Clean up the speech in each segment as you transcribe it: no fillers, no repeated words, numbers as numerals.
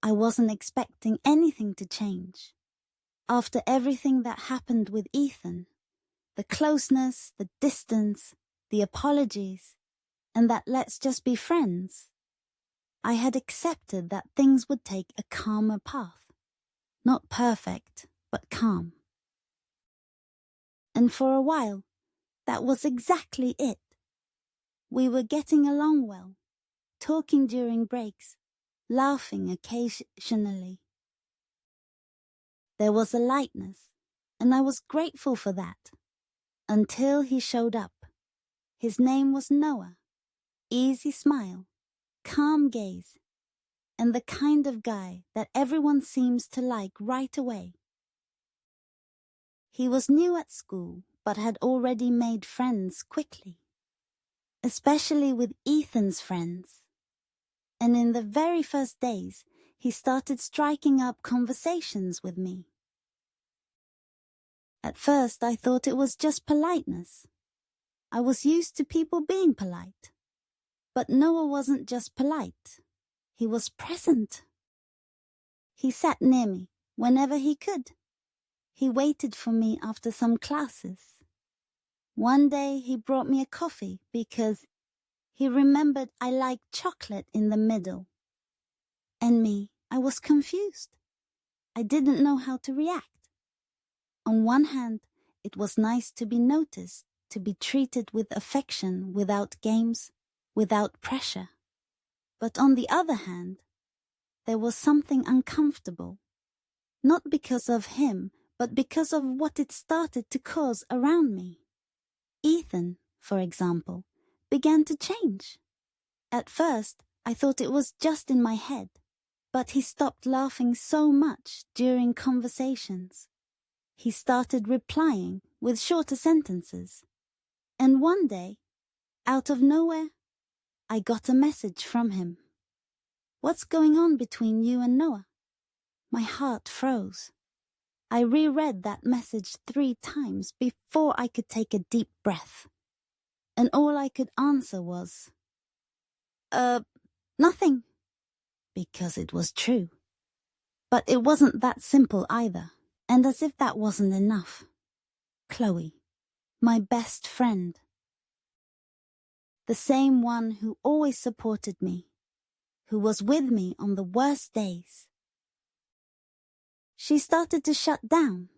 I wasn't expecting anything to change. After everything that happened with Ethan, the closeness, the distance, the apologies, and that let's just be friends, I had accepted that things would take a calmer path. Not perfect, but calm. And for a while, that was exactly it. We were getting along well, talking during breaks, laughing occasionally. There was a lightness, and I was grateful for that, until he showed up. His name was Noah. Easy smile, calm gaze, and the kind of guy that everyone seems to like right away. He was new at school, but had already made friends quickly, especially with Ethan's friends. And in the very first days, he started striking up conversations with me. At first, I thought it was just politeness. I was used to people being polite. But Noah wasn't just polite. He was present. He sat near me whenever he could. He waited for me after some classes. One day he brought me a coffee because he remembered I liked chocolate in the middle. And me, I was confused. I didn't know how to react. On one hand, it was nice to be noticed, to be treated with affection without games, without pressure. But on the other hand, there was something uncomfortable. Not because of him, but because of what it started to cause around me. Ethan, for example, began to change. At first, I thought it was just in my head, but he stopped laughing so much during conversations. He started replying with shorter sentences. And one day, out of nowhere, I got a message from him. "What's going on between you and Noah?" My heart froze. I reread that message 3 times before I could take a deep breath. And all I could answer was, nothing. Because it was true. But it wasn't that simple either. And as if that wasn't enough, Chloe, my best friend, the same one who always supported me, who was with me on the worst days. She started to shut down.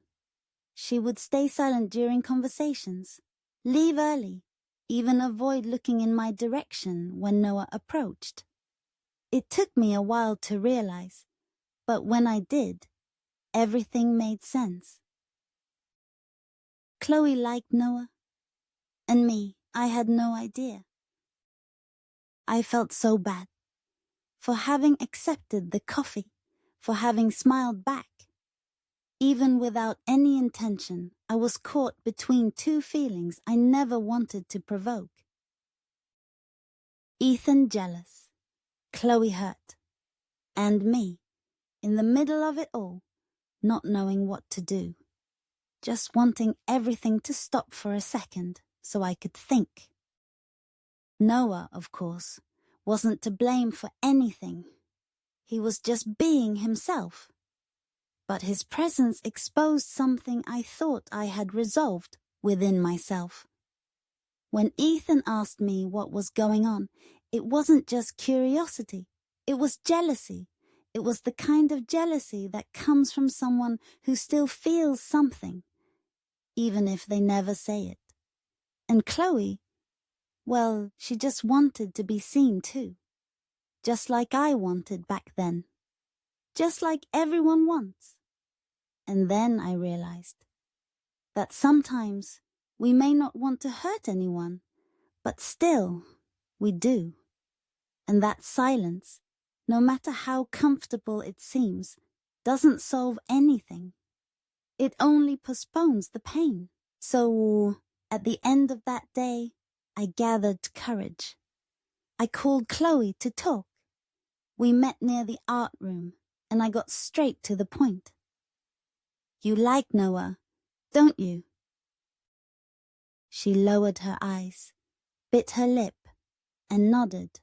She would stay silent during conversations, leave early, even avoid looking in my direction when Noah approached. It took me a while to realize, but when I did, everything made sense. Chloe liked Noah, and me, I had no idea. I felt so bad for having accepted the coffee, for having smiled back. Even without any intention, I was caught between 2 feelings I never wanted to provoke. Ethan jealous, Chloe hurt, and me, in the middle of it all, not knowing what to do, just wanting everything to stop for a second so I could think. Noah, of course, wasn't to blame for anything. He was just being himself. But his presence exposed something I thought I had resolved within myself. When Ethan asked me what was going on, it wasn't just curiosity, it was jealousy. It was the kind of jealousy that comes from someone who still feels something, even if they never say it. And Chloe, well, she just wanted to be seen too. Just like I wanted back then. Just like everyone wants. And then I realized that sometimes we may not want to hurt anyone, but still we do. And that silence, no matter how comfortable it seems, doesn't solve anything. It only postpones the pain. So, at the end of that day, I gathered courage. I called Chloe to talk. We met near the art room, and I got straight to the point. "You like Noah, don't you?" She lowered her eyes, bit her lip, and nodded.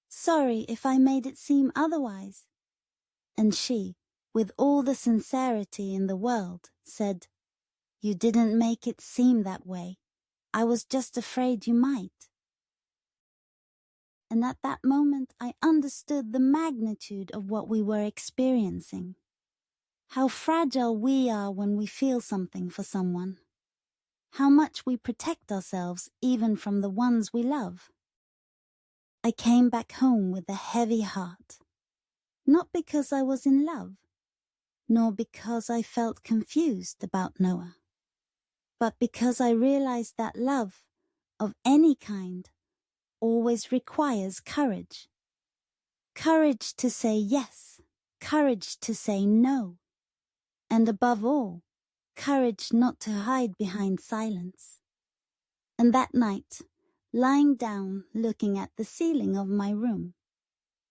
"Sorry if I made it seem otherwise." And she, with all the sincerity in the world, said, "You didn't make it seem that way. I was just afraid you might." And at that moment I understood the magnitude of what we were experiencing. How fragile we are when we feel something for someone. How much we protect ourselves even from the ones we love. I came back home with a heavy heart. Not because I was in love, nor because I felt confused about Noah, but because I realized that love, of any kind, always requires courage. Courage to say yes, courage to say no, and above all, courage not to hide behind silence. And that night, lying down looking at the ceiling of my room,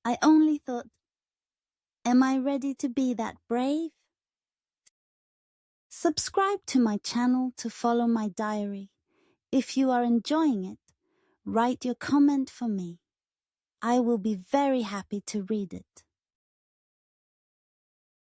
I only thought, am I ready to be that brave? Subscribe to my channel to follow my diary. If you are enjoying it, write your comment for me. I will be very happy to read it.